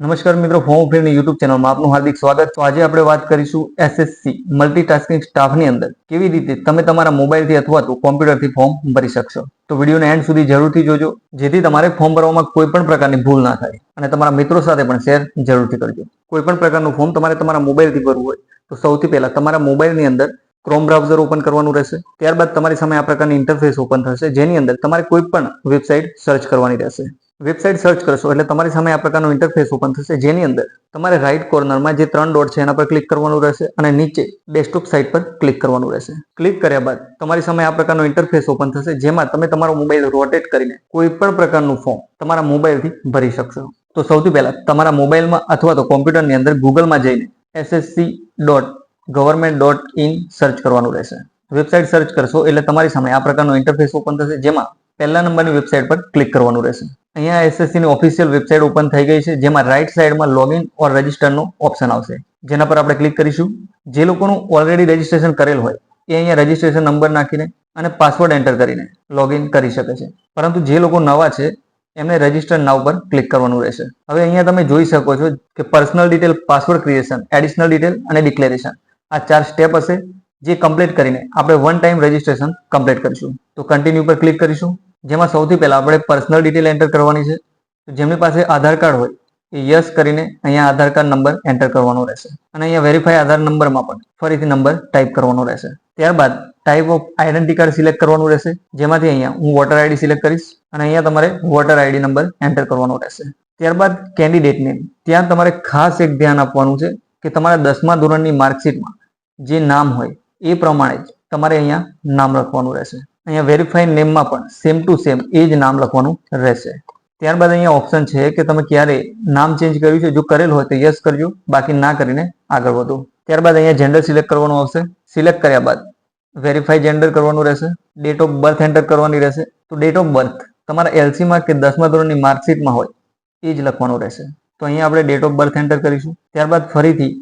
નમસ્કાર મિત્રો, form friend YouTube ચેનલમાં આપનું હાર્દિક સ્વાગત. તો આજે આપણે વાત કરીશું એસએસસી મલ્ટીટાસ્કિંગ સ્ટાફની અંદર કેવી રીતે તમે તમારા મોબાઈલથી અથવા તો કોમ્પ્યુટરથી ફોર્મ ભરી શકશો. તો વિડીયોને એન્ડ સુધી જરૂરથી જોજો, જેથી તમારે ફોર્મ ભરવામાં કોઈ પણ પ્રકારની ભૂલ ના થાય, અને તમારા મિત્રો સાથે પણ શેર જરૂરથી કરજો. કોઈ પણ પ્રકારનું ફોર્મ તમારે તમારા મોબાઈલથી ભરવું હોય તો સૌથી પહેલા તમારા મોબાઈલની અંદર ક્રોમ બ્રાઉઝર ઓપન કરવાનું રહેશે. ત્યારબાદ તમારી સામે આ પ્રકારની ઇન્ટરફેસ ઓપન થશે, જેની અંદર તમારે કોઈ પણ વેબસાઇટ સર્ચ કરવાની રહેશે. વેબસાઇટ સર્ચ કરશો એટલે તમારી સામે આ પ્રકારનું ઇન્ટરફેસ ઓપન થશે, જેની અંદર તમારે રાઈટ કોર્નરમાં જે 3 ડોટ છે એના પર ક્લિક કરવાનું રહેશે અને નીચે ડેસ્કટોપ સાઇટ પર ક્લિક કરવાનું રહેશે. ક્લિક કર્યા બાદ તમારી સામે આ પ્રકારનું ઇન્ટરફેસ ઓપન થશે, જેમાં તમે તમારો મોબાઈલ રોટેટ કરીને કોઈ પણ પ્રકારનું ફોર્મ તમારા મોબાઈલથી ભરી શકશો. તો સૌથી પહેલા તમારા મોબાઈલમાં અથવા તો કોમ્પ્યુટરની અંદર ગૂગલમાં જઈને ssc.government.in સર્ચ કરવાનું રહેશે. વેબસાઇટ સર્ચ કરશો એટલે તમારી સામે આ પ્રકારનું ઇન્ટરફેસ ઓપન થશે, જેમાં પહેલા નંબરની વેબસાઇટ પર ક્લિક કરવાનું રહેશે. અહીંયા એસએસસી ની ઓફિશિયલ વેબસાઇટ ઓપન થઈ ગઈ છે, જેમાં રાઈટ સાઈડમાં લોગિન ઓર રજિસ્ટરનો ઓપ્શન આવશે, જેના પર આપણે ક્લિક કરીશું. જે લોકોનું ઓલરેડી રજિસ્ટ્રેશન કરેલ હોય એ અહીંયા રજિસ્ટ્રેશન નંબર નાખીને અને પાસવર્ડ એન્ટર કરીને લોગિન કરી શકે છે, પરંતુ જે લોકો નવા છે એમને રજિસ્ટર નાવ પર ક્લિક કરવાનું રહેશે. હવે અહીંયા તમે જોઈ શકો છો કે personal detail, password creation, additional detail અને ડિક્લેરેશન, આ 4 સ્ટેપ હશે, જે કમ્પ્લીટ કરીને આપણે વન ટાઈમ રજિસ્ટ્રેશન કમ્પ્લીટ કરીશું. તો કન્ટિન્યુ પર ક્લિક કરીશું, જેમાં સૌથી પહેલા આપણે પર્સનલ ડિટેલ એન્ટર કરવાની છે. જેમની પાસે આધાર કાર્ડ હોય એ યસ કરીને અહીંયા આધાર કાર્ડ નંબર એન્ટર કરવાનો રહેશે, અને અહીંયા વેરીફાઈ આધાર નંબરમાં પણ ફરીથી નંબર ટાઈપ કરવાનો રહેશે. ત્યારબાદ type of identity card select કરવાનું રહેશે, જેમાંથી અહીંયા હું વોટર આઈડી સિલેક્ટ કરીશ અને અહીંયા તમારે વોટર આઈડી નંબર એન્ટર કરવાનો રહેશે. ત્યારબાદ કેન્ડિડેટ નેમ, ત્યાં તમારે ખાસ એક ધ્યાન આપવાનું છે કે તમારા 10મા ધોરણની માર્કશીટમાં જે નામ હોય એ પ્રમાણે જ તમારે અહીંયા નામ લખવાનું રહેશે. અહીંયા વેરીફાઈ નેમમાં પણ સેમ ટુ સેમ એ જ નામ લખવાનું રહેશે. ત્યારબાદ અહીંયા ઓપ્શન છે કે તમે ક્યારે નામ ચેન્જ કર્યું છે, જો કરેલ હોય તો યસ કરજો, બાકી ના કરીને આગળ વધો. ત્યારબાદ અહીંયા જેન્ડર સિલેક્ટ કરવાનું આવશે. સિલેક્ટ કર્યા બાદ વેરીફાઈ જેન્ડર કરવાનું રહેશે. ડેટ ઓફ બર્થ એન્ટર કરવાની રહેશે. તો ડેટ ઓફ બર્થ તમારા એલસીમાં કે 10મા ધોરણની માર્કશીટમાં હોય એ જ લખવાનું રહેશે. તો અહીંયા આપણે ડેટ ઓફ બર્થ એન્ટર કરીશું. ત્યારબાદ ફરીથી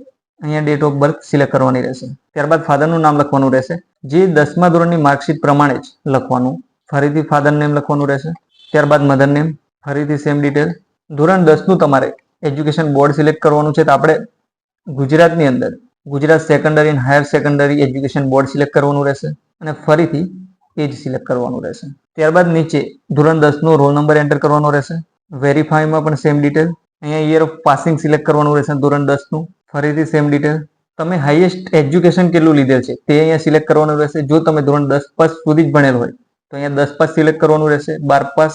અહીંયા ડેટ ઓફ બર્થ સિલેક્ટ કરવાની રહેશે. ત્યારબાદ ફાધરનું નામ લખવાનું રહેશે, જે 10મા ધોરણની માર્કશીટ પ્રમાણે જ લખવાનું. ફરીથી ફાધર નેમ લખવાનું રહેશે. ત્યારબાદ મધર નેમ, ફરીથી સેમ ડિટેલ. ધોરણ 10નું તમારે એજ્યુકેશન બોર્ડ સિલેક્ટ કરવાનું છે, તો આપણે ગુજરાતની અંદર Gujarat secondary and higher secondary education board select કરવાનું રહેશે, અને ફરીથી એ જ સિલેક્ટ કરવાનું રહેશે. ત્યારબાદ નીચે ધોરણ 10નો રોલ નંબર એન્ટર કરવાનો રહેશે. વેરીફાઈમાં પણ સેમ ડિટેલ. અહીંયા યર ઓફ પાસિંગ સિલેક્ટ કરવાનું રહેશે ધોરણ 10નું, ફરીથી સેમ ડિટેલ. તમે હાઈએસ્ટ એજ્યુકેશન કેટલું લીધેલ છે તે અહીંયા સિલેક્ટ કરવાનું રહેશે. જો તમે ધોરણ 10 પાસ સુધી જ ભણેલ હોય તો અહીંયા 10 પાસ સિલેક્ટ કરવાનું રહેશે, 12 પાસ.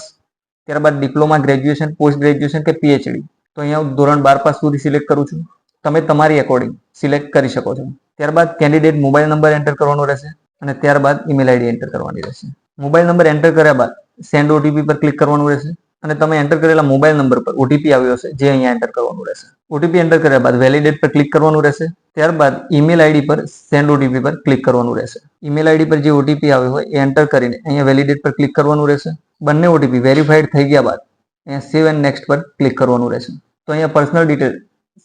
ત્યારબાદ ડિપ્લોમા, ગ્રેજ્યુએશન, પોસ્ટ ગ્રેજ્યુએશન કે પીએચડી, તો અહીંયા હું ધોરણ 12 પાસ સુધી સિલેક્ટ કરું છું. તમે તમારી એકોર્ડિંગ સિલેક્ટ કરી શકો છો. ત્યારબાદ કેન્ડિડેટ મોબાઈલ નંબર એન્ટર કરવાનો રહેશે, અને ત્યારબાદ ઈમેલ આઈડી એન્ટર કરવાની રહેશે. મોબાઈલ નંબર એન્ટર કર્યા બાદ સેન્ડ ઓટીપી પર ક્લિક કરવાનું રહેશે, અને તમે એન્ટર કરેલા મોબાઈલ નંબર પર ઓટીપી આવ્યો હશે, જે અહીંયા એન્ટર કરવાનું રહેશે. ઓટીપી એન્ટર કર્યા બાદ વેલિડેટ પર ક્લિક કરવાનું રહેશે. ત્યારબાદ ઈમેલ આઈડી પર સેન્ડ ઓટીપી પર ક્લિક કરવાનું રહેશે. ઈમેલ આઈડી પર જે ઓટીપી આવ્યો હોય એ એન્ટર કરીને અહીંયા વેલિડેટ પર ક્લિક કરવાનું રહેશે. બંને ઓટીપી વેરીફાઈડ થઈ ગયા બાદ અહીંયા સેવ એન્ડ નેક્સ્ટ પર ક્લિક કરવાનું રહેશે. તો અહીંયા પર્સનલ ડિટેલ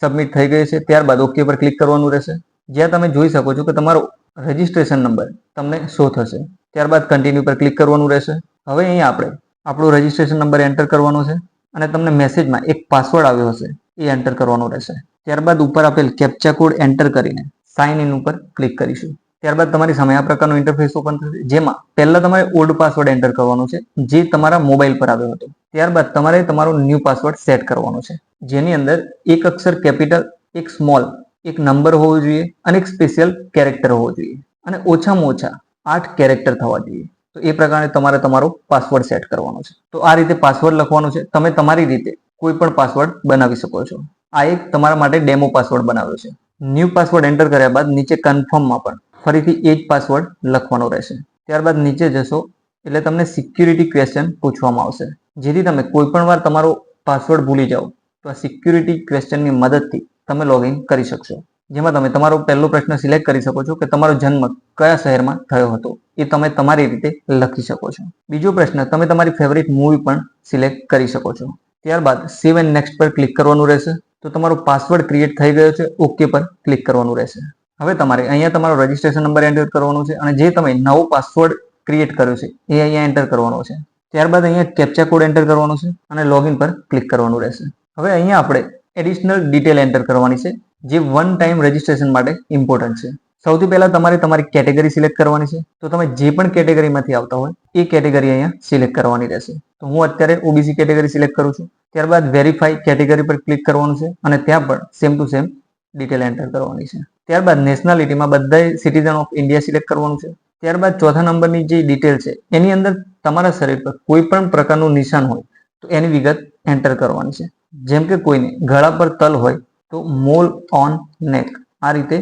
સબમિટ થઈ ગઈ છે. ત્યારબાદ ઓકે પર ક્લિક કરવાનું રહેશે, જ્યાં તમે જોઈ શકો છો કે તમારો રજિસ્ટ્રેશન નંબર તમને શો થશે. ત્યારબાદ કન્ટિન્યુ પર ક્લિક કરવાનું રહેશે. હવે અહીંયા આપણે આપણો રજિસ્ટ્રેશન નંબર એન્ટર કરવાનો છે, અને તમને મેસેજમાં એક પાસવર્ડ આવ્યો હશે એ એન્ટર કરવાનો રહેશે. ત્યારબાદ ઉપર આપેલ કેપ્ચા કોડ એન્ટર કરીને સાઇન ઇન ઉપર ક્લિક કરીશું. ત્યારબાદ તમારી સામે આ પ્રકારનું ઇન્ટરફેસ ઓપન થશે, જેમાં પહેલા તમારે ઓલ્ડ પાસવર્ડ એન્ટર કરવાનો છે, જે તમારા મોબાઈલ પર આવ્યો હતો. ત્યારબાદ તમારે તમારો ન્યૂ પાસવર્ડ સેટ કરવાનો છે, જેની અંદર એક અક્ષર કેપિટલ, એક સ્મોલ, એક નંબર હોવો જોઈએ અને એક સ્પેશિયલ કેરેક્ટર હોવો જોઈએ, અને ઓછામાં ઓછા 8 કેરેક્ટર થવા જોઈએ. તો એ પ્રકારે તમારે તમારો પાસવર્ડ સેટ કરવાનો છે. તો આ રીતે પાસવર્ડ લખવાનો છે. તમે તમારી રીતે કોઈ પણ પાસવર્ડ બનાવી શકો છો. આ એક તમારા માટે ડેમો પાસવર્ડ બનાવ્યો છે. ન્યૂ પાસવર્ડ એન્ટર કર્યા બાદ નીચે કન્ફર્મમાં પણ ફરીથી એ જ પાસવર્ડ લખવાનો રહેશે. ત્યારબાદ નીચે જશો એટલે તમને સિક્યુરિટી ક્વેશ્ચન પૂછવામાં આવશે, જેથી તમે કોઈ પણ વાર તમારો પાસવર્ડ ભૂલી જાઓ તો આ સિક્યુરિટી ક્વેશ્ચનની મદદથી તમે લોગિન કરી શકશો. જેમાં તમે તમારો પહેલો પ્રશ્ન સિલેક્ટ કરી શકો છો કે તમારો જન્મ કયા શહેરમાં થયો હતો, એ તમે તમારી રીતે લખી શકો છો. બીજો પ્રશ્ન, તમે તમારી ફેવરિટ મૂવી પણ સિલેક્ટ કરી શકો છો. ત્યારબાદ સેવ એન્ડ નેક્સ્ટ પર ક્લિક કરવાનું રહેશે. તો તમારો પાસવર્ડ ક્રિએટ થઈ ગયો છે, ઓકે પર ક્લિક કરવાનું રહેશે. હવે તમારે અહીંયા તમારો રજિસ્ટ્રેશન નંબર એન્ટર કરવાનો છે, અને જે તમે નવો પાસવર્ડ ક્રિએટ કર્યો છે એ અહીંયા એન્ટર કરવાનો છે. ત્યારબાદ અહીંયા કેપ્ચા કોડ એન્ટર કરવાનો છે અને લોગિન પર ક્લિક કરવાનું રહેશે. હવે અહીંયા આપણે એડિશનલ ડિટેલ એન્ટર કરવાની છે, જે વન ટાઈમ રજિસ્ટ્રેશન માટે ઇમ્પોર્ટન્ટ છે. સૌથી પહેલા તમારે તમારી કેટેગરી સિલેક્ટ કરવાની છે. તો તમે જે પણ કેટેગરીમાંથી આવતા હોય એ કેટેગરી અહીંયા સિલેક્ટ કરવાની રહેશે. તો હું અત્યારે ઓબીસી કેટેગરી સિલેક્ટ કરું છું. ત્યારબાદ વેરીફાઈ કેટેગરી પર ક્લિક કરવાનું છે અને ત્યાં પણ same to same detail enter કરવાની છે. ત્યારબાદ નેશનાલિટીમાં બધાય સિટીઝન ઓફ ઇન્ડિયા સિલેક્ટ કરવાનું છે. ત્યારબાદ ચોથા નંબરની જે ડિટેલ છે એની અંદર તમારા શરીર પર કોઈ પણ પ્રકારનું નિશાન હોય તો એની વિગત એન્ટર કરવાની છે. જેમ કે કોઈને ગળા પર તલ હોય તો મોલ ઓન નેક, આ રીતે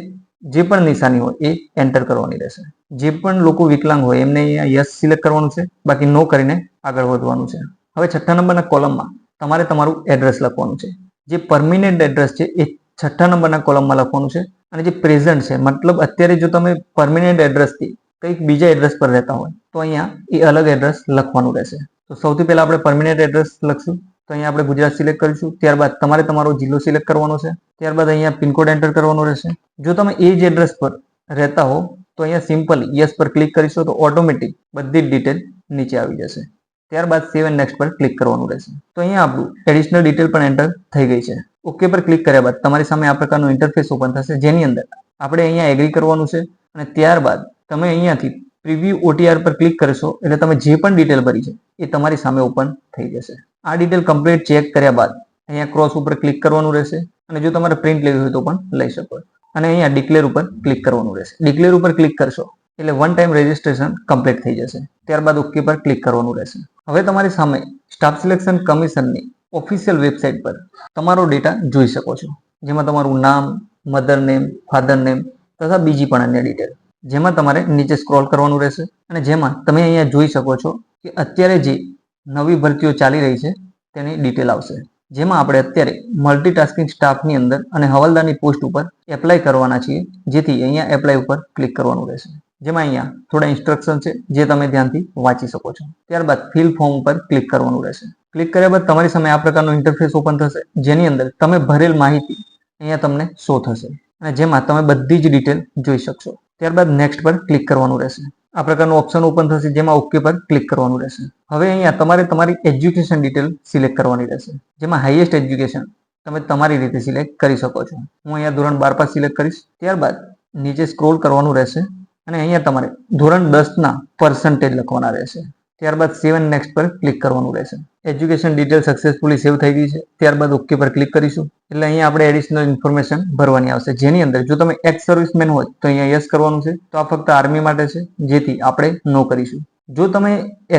જે પણ નિશાની હોય એ એન્ટર કરવાની રહેશે. જે પણ લોકો વિકલાંગ હોય એમને અહીંયા યસ સિલેક્ટ કરવાનું છે, બાકી નો કરીને આગળ વધવાનું છે. હવે છઠ્ઠા નંબરના કોલમમાં તમારે તમારું એડ્રેસ લખવાનું છે. જે પરમિનન્ટ એડ્રેસ છે એ છઠ્ઠા નંબરના કોલમમાં લખવાનું છે અને જે પ્રેઝન્ટ છે મતલબ અત્યારે જો તમે પરમિનન્ટ એડ્રેસથી કંઈક બીજા એડ્રેસ પર રહેતા હોય તો અહીંયા એ અલગ એડ્રેસ લખવાનું રહેશે. તો સૌથી પહેલા આપણે પરમિનન્ટ એડ્રેસ લખશું. તો અહીંયા આપણે ગુજરાત સિલેક્ટ કરીશું. ત્યારબાદ તમારે તમારો જિલ્લો સિલેક્ટ કરવાનો છે. ત્યારબાદ અહીંયા પિનકોડ એન્ટર કરવાનો રહેશે. જો તમે એ જ એડ્રેસ પર રહેતા હો તો અહીંયા સિમ્પલી યસ પર ક્લિક કરીશો તો ઓટોમેટિક બધી જ ડિટેલ નીચે આવી જશે. ત્યારબાદ સેવ એન્ડ નેક્સ્ટ પર ક્લિક કરવાનું રહેશે. તો અહીંયા આપણું એડિશનલ ડિટેલ પણ એન્ટર થઈ ગઈ છે. ઓકે પર ક્લિક કર્યા બાદ તમારી સામે આ પ્રકારનું ઇન્ટરફેસ ઓપન થશે, જેની અંદર આપણે અહીંયા એગ્રી કરવાનું છે અને ત્યારબાદ તમે અહીંયાથી પ્રીવ્યુ OTR પર ક્લિક કરશો એટલે તમે જે પણ ડિટેલ ભરી છે એ તમારી સામે ઓપન થઈ જશે. આ ડિટેલ કમ્પ્લીટ ચેક કર્યા બાદ અહીંયા ક્રોસ ઉપર ક્લિક કરવાનું રહેશે અને જો તમારે પ્રિન્ટ લેવી હોય તો પણ લઈ શકો અને અહીંયા ડિક્લેર ઉપર ક્લિક કરવાનું રહેશે. ડિક્લેર ઉપર ક્લિક કરશો એટલે વન ટાઈમ રજિસ્ટ્રેશન કમ્પ્લીટ થઈ જશે. ત્યારબાદ ઓકે પર ક્લિક કરવાનું રહેશે. હવે તમારી સામે સ્ટાફ સિલેક્શન કમિશનની ઓફિશિયલ વેબસાઇટ પર તમારો ડેટા જોઈ શકો છો, જેમાં તમારું નામ, મધર નેમ, ફાધર નેમ તથા બીજી પણ અન્ય ડિટેલ, જેમાં તમારે નીચે સ્ક્રોલ કરવાનું રહેશે અને જેમાં તમે અહીંયા જોઈ શકો છો કે અત્યારે જે નવી ભરતીઓ ચાલી રહી છે તેની ડિટેલ આવશે, જેમાં આપણે અત્યારે મલ્ટીટાસ્કિંગ સ્ટાફની અંદર અને હવાલદારની પોસ્ટ ઉપર એપ્લાય કરવાના છીએ, જેથી અહીંયા એપ્લાય ઉપર ક્લિક કરવાનું રહેશે. જેમાં અહીંયા થોડા ઇન્સ્ટ્રક્શન છે જે તમે ધ્યાનથી વાંચી શકો છો. ત્યારબાદ ફિલ ફોર્મ ઉપર ક્લિક કરવાનું રહેશે. ક્લિક કર્યા બાદ તમારી સામે આ પ્રકારનો ઇન્ટરફેસ ઓપન થશે, જેની અંદર તમે ભરેલ માહિતી અહીંયા તમને શો થશે અને જેમાં તમે બધી જ ડિટેલ જોઈ શકશો. ત્યારબાદ નેક્સ્ટ પર ક્લિક કરવાનું રહેશે. આ પ્રકારનું ઓપ્શન ઓપન થશે, જેમાં ઓકે પર ક્લિક કરવાનું રહેશે. હવે અહીંયા તમારે તમારી એજ્યુકેશન ડિટેલ સિલેક્ટ કરવાની રહેશે, જેમાં હાઈએસ્ટ એજ્યુકેશન તમે તમારી રીતે સિલેક્ટ કરી શકો છો. હું અહીંયા ધોરણ 12 પાસ સિલેક્ટ કરીશ. ત્યારબાદ નીચે સ્ક્રોલ કરવાનું રહેશે અને અહીંયા તમારે ધોરણ 10ના પર્સન્ટેજ લખવાના રહેશે. ત્યારબાદ સેવ એન્ડ નેક્સ્ટ પર ક્લિક કરવાનું રહેશે. એજ્યુકેશન ડિટેલ સક્સેસફુલી સેવ થઈ ગઈ છે. ત્યારબાદ ઓકે પર ક્લિક કરીશું એટલે અહીંયા આપણે એડિશનલ ઇન્ફોર્મેશન ભરવાની આવશે, જેની અંદર જો તમે એક્સ સર્વિસમેન હોય તો અહીંયા યસ કરવાનું છે. તો આ ફક્ત આર્મી માટે છે, જેથી આપણે નો કરીશું. જો તમે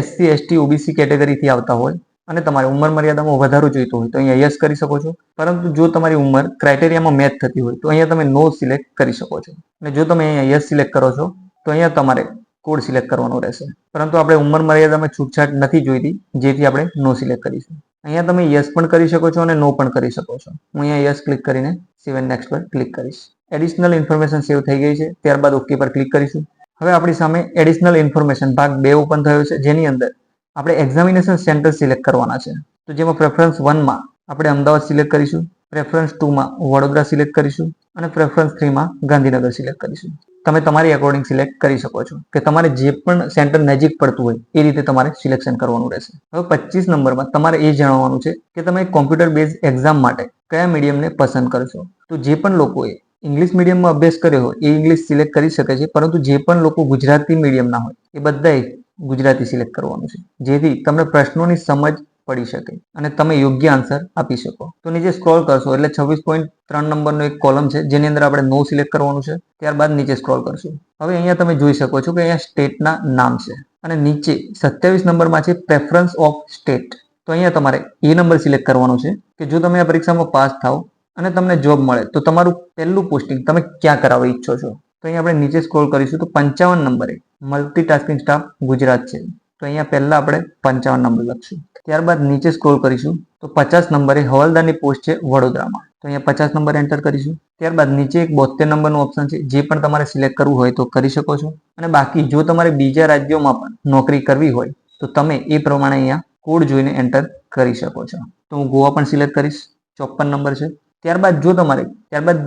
SC ST OBC કેટેગરીથી આવતા હોય અને તમારે ઉંમર મર્યાદામાં વધારો જોઈતો હોય તો અહીંયા યસ કરી શકો છો. પરંતુ જો તમારી ઉંમર ક્રાઇટેરિયામાં મેચ થતી હોય તો અહીંયા તમે નો સિલેક્ટ કરી શકો છો. અને જો તમે અહીંયા યસ સિલેક્ટ કરો છો તો અહીંયા તમારે કોડ સિલેક્ટ કરવાનો રહેશે, પરંતુ આપણે ઉંમર મર્યાદામાં છૂટછાટ નથી જોઈતી, જેથી આપણે નો સિલેક્ટ કરીશું. અહીંયા તમે યસ પણ કરી શકો છો અને નો પણ કરી શકો છો. હું અહીંયા યસ ક્લિક કરીને સેવ એન્ડ નેક્સ્ટ પર ક્લિક કરીશ. એડિશનલ ઇન્ફોર્મેશન સેવ થઈ ગઈ છે. ત્યારબાદ ઓકે પર ક્લિક કરીશું. હવે આપણી સામે એડિશનલ ઇન્ફોર્મેશન ભાગ 2 ઓપન થયો છે, જેની અંદર આપણે એક્ઝામિનેશન સેન્ટર સિલેક્ટ કરવાના છે. તો જેમાં પ્રેફરન્સ 1માં આપણે અમદાવાદ સિલેક્ટ કરીશું, પ્રેફરન્સ 2માં વડોદરા સિલેક્ટ કરીશું અને પ્રેફરન્સ 3માં ગાંધીનગર સિલેક્ટ કરીશું. તમે તમારી એકોર્ડિંગ સિલેક્ટ કરી શકો છો કે તમારે જે પણ સેન્ટર નજીક પડતું હોય એ રીતે તમારે સિલેક્શન કરવાનું રહેશે. હવે 25 નંબરમાં તમારે એ જાણવાનું છે કે તમે કોમ્પ્યુટર બેઝ એક્ઝામ માટે કયા મીડિયમને પસંદ કરશો. તો જે પણ લોકોએ ઇંગ્લિશ મીડિયમમાં અભ્યાસ કર્યો હોય એ ઇંગ્લિશ સિલેક્ટ કરી શકે છે, પરંતુ જે પણ લોકો ગુજરાતી મીડિયમના હોય એ બધાએ ગુજરાતી સિલેક્ટ કરવાનું છે, જેથી તમને પ્રશ્નોની સમજ પડી શકે અને તમે યોગ્ય આન્સર આપી શકો. તો નીચે સ્ક્રોલ કરશો એટલે 26.3 નંબરનો એક કોલમ છે, જેની અંદર આપણે નો સિલેક્ટ કરવાનું છે. ત્યારબાદ નીચે સ્ક્રોલ કરશું. હવે અહીંયા તમે જોઈ શકો છો કે અહીંયા સ્ટેટના નામ છે અને નીચે 27 નંબરમાં છે પ્રેફરન્સ ઓફ સ્ટેટ. તો અહીંયા તમારે એ નંબર સિલેક્ટ કરવાનો છે કે જો તમે આ પરીક્ષામાં પાસ થાવ અને તમને જોબ મળે તો તમારું પહેલું પોસ્ટિંગ તમે ક્યાં કરાવવા ઈચ્છો છો. તો અહીંયા આપણે નીચે સ્ક્રોલ કરીશું તો 55 નંબરે મલ્ટીટાસ્કિંગ સ્ટાફ ગુજરાત છે, તો અહીંયા પહેલા આપણે 55 નંબર લખશું. ત્યારબાદ નીચે સ્ક્રોલ કરીશું તો 50 નંબરે હવાલદારની પોસ્ટ છે વડોદરામાં, તો અહીંયા 50 નંબર એન્ટર કરીશું. ત્યારબાદ નીચે એક 72 નંબરનું ઓપ્શન છે, જે પણ તમારે સિલેક્ટ કરવું હોય તો કરી શકો છો. અને બાકી જો તમારે બીજા રાજ્યોમાં પણ નોકરી કરવી હોય તો તમે એ પ્રમાણે અહીંયા કોડ જોઈને એન્ટર કરી શકો છો. તો હું ગોવા પણ સિલેક્ટ કરીશ, 54 નંબર છે. ત્યારબાદ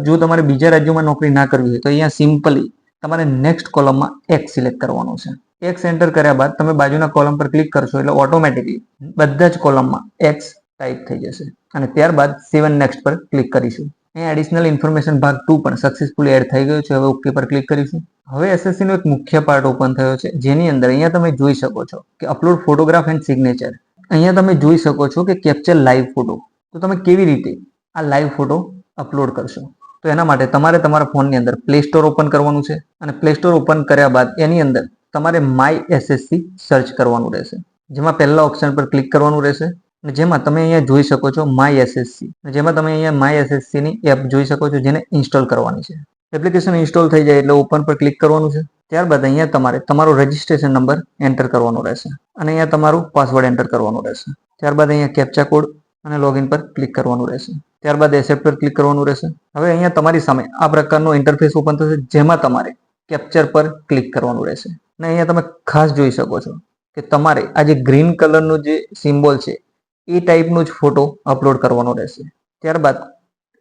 જો તમારે બીજા રાજ્યોમાં નોકરી ના કરવી હોય તો અહીંયા સિમ્પલી તમારે નેક્સ્ટ કોલમમાં એક્સ સિલેક્ટ કરવાનું છે. એક્સ એન્ટર કર્યા બાદ તમે બાજુના કોલમ પર ક્લિક કરશો એટલે ઓટોમેટિકલી બધા જ કોલમમાં એક્સ ટાઈપ થઈ જશે અને ત્યારબાદ સેવ એન્ડ નેક્સ્ટ પર ક્લિક કરીશું. અહીંયા એડિશનલ ઇન્ફોર્મેશન ભાગ 2 પણ સક્સેસફુલી એડ થઈ ગયો છે. હવે ઓકે પર ક્લિક કરીશું. હવે એસએસસી નો એક મુખ્ય પાર્ટ ઓપન થયો છે, જેની અંદર અહીંયા તમે જોઈ શકો છો કે અપલોડ ફોટોગ્રાફ એન્ડ સિગ્નેચર. અહીંયા તમે જોઈ શકો છો કે કેપ્ચર લાઈવ ફોટો. તો તમે કેવી રીતે આ લાઈવ ફોટો અપલોડ કરશો? તો એના માટે તમારે તમારા ફોનની અંદર પ્લે સ્ટોર ઓપન કરવાનું છે અને પ્લે સ્ટોર ઓપન કર્યા બાદ એની અંદર તમારે માય એસએસસી સર્ચ કરવાનું રહેશે. જેમાં પહેલા ઓપ્શન પર ક્લિક કરવાનું રહેશે અને જેમાં તમે અહીંયા જોઈ શકો છો માય એસએસસી. જેમાં તમે અહીંયા માય એસએસસી ની એપ જોઈ શકો છો, જેને ઇન્સ્ટોલ કરવાની છે. એપ્લિકેશન ઇન્સ્ટોલ થઈ જાય એટલે ઓપન પર ક્લિક કરવાનું છે. ત્યારબાદ અહીંયા તમારે તમારો રજિસ્ટ્રેશન નંબર એન્ટર કરવાનો રહેશે અને અહીંયા તમારું પાસવર્ડ એન્ટર કરવાનો રહેશે. ત્યારબાદ અહીંયા કેપ્ચા કોડ અને લોગિન પર ક્લિક કરવાનું રહેશે. ત્યારબાદ એક્સેપ્ટ પર ક્લિક કરવાનું રહેશે. હવે અહીંયા તમારી સામે આ પ્રકારનો ઇન્ટરફેસ ઓપન થશે, જેમાં તમારે કેપ્ચર પર ક્લિક કરવાનું રહેશે. અને અહીંયા તમે ખાસ જોઈ શકો છો કે તમારે આ જે ગ્રીન કલરનો જે સિમ્બોલ છે એ ટાઈપનો જ ફોટો અપલોડ કરવાનો રહેશે. ત્યારબાદ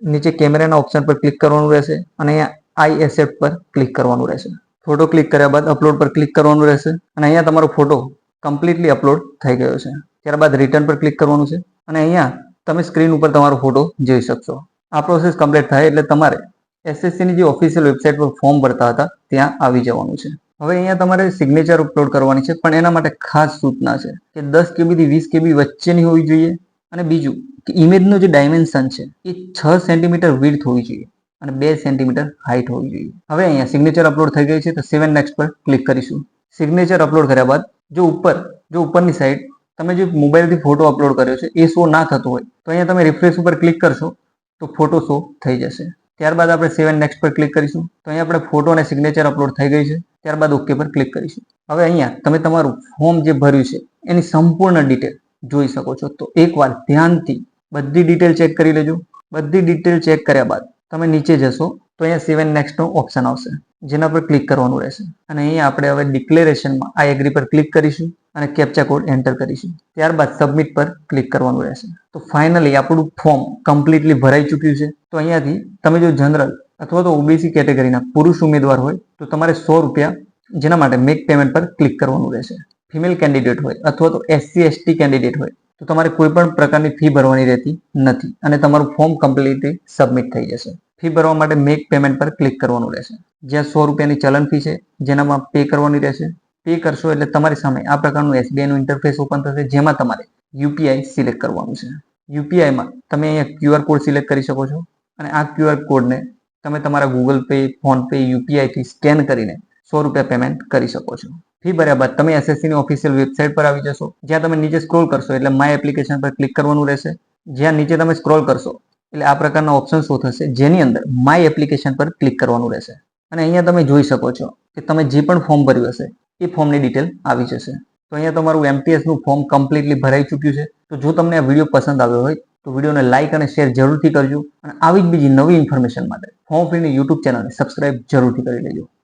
નીચે કેમેરાના ઓપ્શન પર ક્લિક કરવાનું રહેશે અને અહીંયા આઈ એક્સેપ્ટ પર ક્લિક કરવાનું રહેશે. ફોટો ક્લિક કર્યા બાદ અપલોડ પર ક્લિક કરવાનું રહેશે અને અહીંયા તમારો ફોટો કમ્પ્લીટલી અપલોડ થઈ ગયો છે. ત્યારબાદ રિટર્ન પર ક્લિક કરવાનું છે અને અહીંયા તમે સ્ક્રીન ઉપર તમારો ફોટો જોઈ શકશો. આ પ્રોસેસ કમ્પ્લીટ થાય એટલે તમારે એસએસસીની જે ઓફિશિયલ વેબસાઇટ પર ફોર્મ ભરતા હતા ત્યાં આવી જવાનું છે. હવે અહીંયા તમારે સિગ્નેચર અપલોડ કરવાની છે, પણ એના માટે ખાસ સૂચના છે કે 10 KB થી 20 KB વચ્ચેની હોવી જોઈએ અને બીજું કે ઇમેજનું જે ડાયમેન્શન છે એ 6 સેન્ટીમીટર વિડ્થ હોવી જોઈએ અને 2 સેન્ટીમીટર હાઇટ હોવી જોઈએ. હવે અહીંયા સિગ્નેચર અપલોડ થઈ ગઈ છે તો સેવ એન્ડ નેક્સ્ટ પર ક્લિક કરીશું. સિગ્નેચર અપલોડ કર્યા બાદ જો ઉપરની સાઈડ તમે જે મોબાઈલથી ફોટો અપલોડ કર્યો છે એ શો ના થતો હોય તો અહીંયા તમે રિફ્રેશ ઉપર ક્લિક કરશો તો ફોટો શો થઈ જશે. ત્યારબાદ આપણે સેવ એન્ડ નેક્સ્ટ પર ક્લિક કરીશું. તો અહીંયા આપણે ફોટો અને સિગ્નેચર અપલોડ થઈ ગઈ છે. ત્યારબાદ ઓકે પર ક્લિક કરીશું. હવે અહીંયા તમે તમારું ફોર્મ જે ભર્યું છે એની સંપૂર્ણ ડિટેલ જોઈ શકો છો. તો એકવાર ધ્યાનથી બધી ડિટેલ ચેક કરી લેજો. બધી ડિટેલ ચેક કર્યા બાદ તમે નીચે જશો તો અહીંયા સેવ એન્ડ નેક્સ્ટનો ઓપ્શન આવશે, જેના પર ક્લિક કરવાનું રહેશે અને અહીંયા આપણે હવે ડિક્લેરેશનમાં આ એગ્રી પર ક્લિક કરીશું અને કેપ્ચા કોડ એન્ટર કરીશું. ત્યારબાદ સબમિટ પર ક્લિક કરવાનું રહેશે. તો ફાઇનલી આપણું ફોર્મ કમ્પ્લીટલી ભરાઈ ચૂક્યું છે. તો અહીંયાથી તમે જો જનરલ અથવા તો ઓબીસી કેટેગરીના પુરુષ ઉમેદવાર હોય તો તમારે ₹100 જેના માટે મેક પેમેન્ટ પર ક્લિક કરવાનું રહેશે. ફિમેલ કેન્ડિડેટ હોય અથવા તો SC ST કેન્ડિડેટ હોય તો તમારે કોઈ પણ પ્રકારની ફી ભરવાની રહેતી નથી અને તમારું ફોર્મ કમ્પ્લીટલી સબમિટ થઈ જશે. ફી ભરવા માટે મેક પેમેન્ટ પર ક્લિક કરવાનું રહેશે, જ્યાં ₹100ની ચલન ફી છે જેનામાં પે કરવાની રહેશે. પે કરશો એટલે તમારી સામે આ પ્રકારનું SBI નું ઇન્ટરફેસ ઓપન થશે, જેમાં તમારે UPI સિલેક્ટ કરવાનું છે. UPIમાં તમે અહીંયા QR કોડ સિલેક્ટ કરી શકો છો અને આ QR કોડને તમે તમારા Google pay, phone pay, UPI થી સ્કેન કરીને ₹100 પેમેન્ટ કરી શકો છો. ફી ભર્યા બાદ તમે એસએસસીની ઓફિશિયલ વેબસાઇટ પર આવી જશો, જ્યાં તમે નીચે સ્ક્રોલ કરશો એટલે માય એપ્લિકેશન પર ક્લિક કરવાનું રહેશે. જ્યાં નીચે તમે સ્ક્રોલ કરશો એટલે આ પ્રકારના ઓપ્શન શો થશે, જેની અંદર માય એપ્લિકેશન પર ક્લિક કરવાનું રહેશે અને અહીંયા તમે જોઈ શકો છો કે તમે જે પણ ફોર્મ ભર્યું હશે એ ફોર્મની ડિટેલ આવી જશે. તો અહીંયા તમારું MTS નું ફોર્મ કમ્પ્લીટલી ભરાઈ ચૂક્યું છે. તો જો તમને આ વિડીયો પસંદ આવ્યો હોય તો વિડીયોને લાઇક અને શેર જરૂરથી કરજો અને આવી જ બીજી નવી ઇન્ફોર્મેશન માટે ફોર્મ ફ્રીની YouTube ચેનલને સબસ્ક્રાઇબ જરૂરથી કરી લેજો.